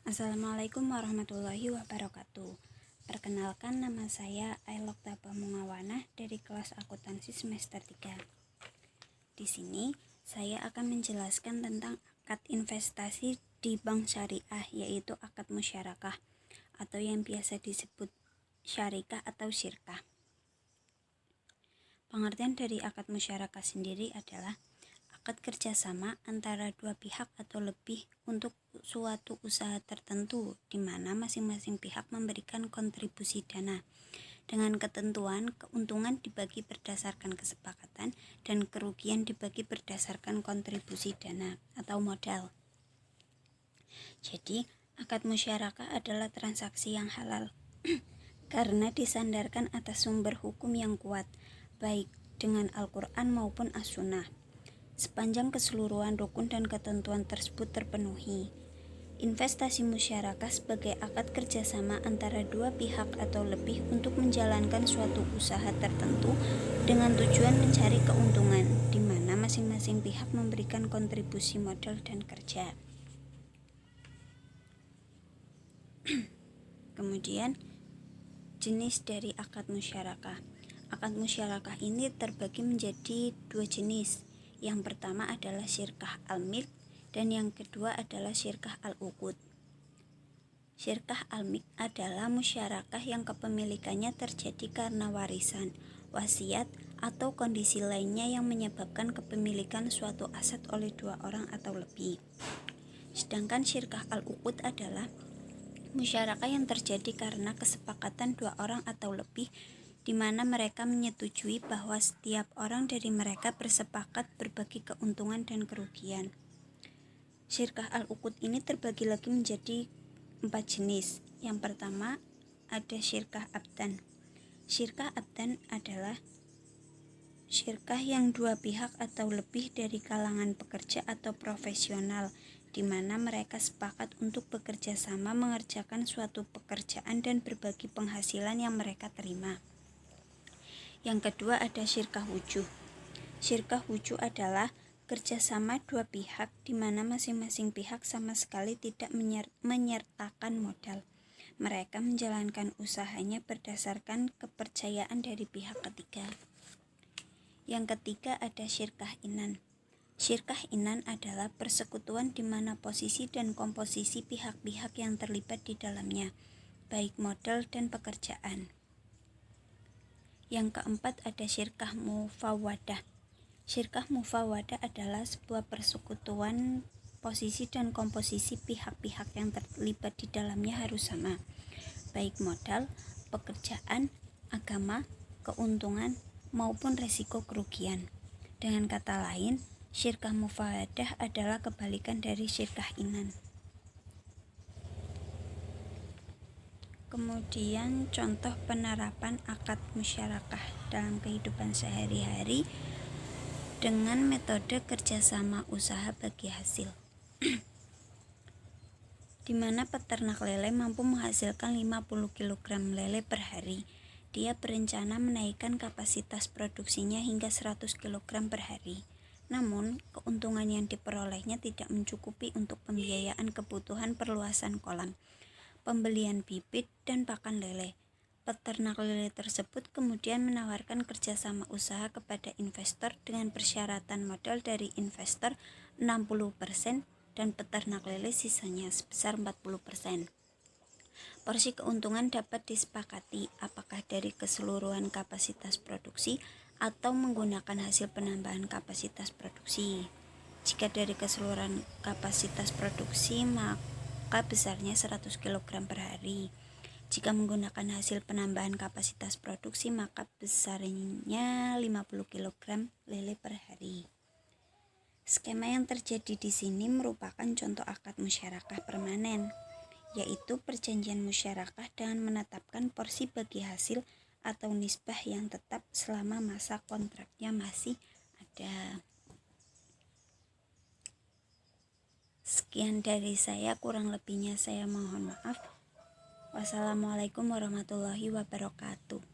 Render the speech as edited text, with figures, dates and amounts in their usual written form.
Assalamualaikum warahmatullahi wabarakatuh. Perkenalkan, nama saya Ailok Taba Mungawana dari kelas akuntansi semester 3. Di sini saya akan menjelaskan tentang akad investasi di bank syariah, yaitu akad musyarakah atau yang biasa disebut syarikah atau syirkah. Pengertian dari akad musyarakah sendiri adalah akad kerjasama antara dua pihak atau lebih untuk suatu usaha tertentu, di mana masing-masing pihak memberikan kontribusi dana dengan ketentuan keuntungan dibagi berdasarkan kesepakatan dan kerugian dibagi berdasarkan kontribusi dana atau modal. Jadi, akad musyarakah adalah transaksi yang halal karena disandarkan atas sumber hukum yang kuat, baik dengan Al-Quran maupun As-Sunnah. Sepanjang keseluruhan rukun dan ketentuan tersebut terpenuhi, investasi musyarakah sebagai akad kerjasama antara dua pihak atau lebih untuk menjalankan suatu usaha tertentu dengan tujuan mencari keuntungan, di mana masing-masing pihak memberikan kontribusi modal dan kerja. Kemudian, jenis dari akad musyarakah. Akad musyarakah ini terbagi menjadi dua jenis. Yang pertama adalah syirkah al-milk dan yang kedua adalah syirkah al-uqud. Syirkah al-milk adalah musyarakah yang kepemilikannya terjadi karena warisan, wasiat, atau kondisi lainnya yang menyebabkan kepemilikan suatu aset oleh dua orang atau lebih. Sedangkan syirkah al-uqud adalah musyarakah yang terjadi karena kesepakatan dua orang atau lebih, di mana mereka menyetujui bahwa setiap orang dari mereka bersepakat berbagi keuntungan dan kerugian. Syirkah al-uqud ini terbagi lagi menjadi 4 jenis. Yang pertama ada syirkah abdan. Syirkah abdan adalah syirkah yang dua pihak atau lebih dari kalangan pekerja atau profesional, di mana mereka sepakat untuk bekerja sama mengerjakan suatu pekerjaan dan berbagi penghasilan yang mereka terima. Yang kedua ada syirkah wujuh. Syirkah wujuh adalah kerjasama dua pihak di mana masing-masing pihak sama sekali tidak menyertakan modal. Mereka menjalankan usahanya berdasarkan kepercayaan dari pihak ketiga. Yang ketiga ada syirkah inan. Syirkah inan adalah persekutuan di mana posisi dan komposisi pihak-pihak yang terlibat di dalamnya, baik modal dan pekerjaan. Yang keempat ada syirkah mufawwadah. Syirkah mufawwadah adalah sebuah persekutuan posisi dan komposisi pihak-pihak yang terlibat di dalamnya harus sama, baik modal, pekerjaan, agama, keuntungan, maupun resiko kerugian. Dengan kata lain, syirkah mufawwadah adalah kebalikan dari syirkah inan. Kemudian contoh penerapan akad musyarakah dalam kehidupan sehari-hari dengan metode kerjasama usaha bagi hasil. Di mana peternak lele mampu menghasilkan 50 kg lele per hari. Dia berencana menaikkan kapasitas produksinya hingga 100 kg per hari. Namun, keuntungan yang diperolehnya tidak mencukupi untuk pembiayaan kebutuhan perluasan kolam, pembelian bibit, dan pakan lele. Peternak lele tersebut kemudian menawarkan kerjasama usaha kepada investor dengan persyaratan modal dari investor 60% dan peternak lele sisanya sebesar 40%. Porsi keuntungan dapat disepakati apakah dari keseluruhan kapasitas produksi atau menggunakan hasil penambahan kapasitas produksi. Jika dari keseluruhan kapasitas produksi, maka besarnya 100 kg per hari. Jika menggunakan hasil penambahan kapasitas produksi, maka besarnya 50 kg lele per hari. Skema yang terjadi di sini merupakan contoh akad musyarakah permanen, yaitu perjanjian musyarakah dengan menetapkan porsi bagi hasil atau nisbah yang tetap selama masa kontraknya masih ada. Sekian dari saya, kurang lebihnya saya mohon maaf. Wassalamualaikum warahmatullahi wabarakatuh.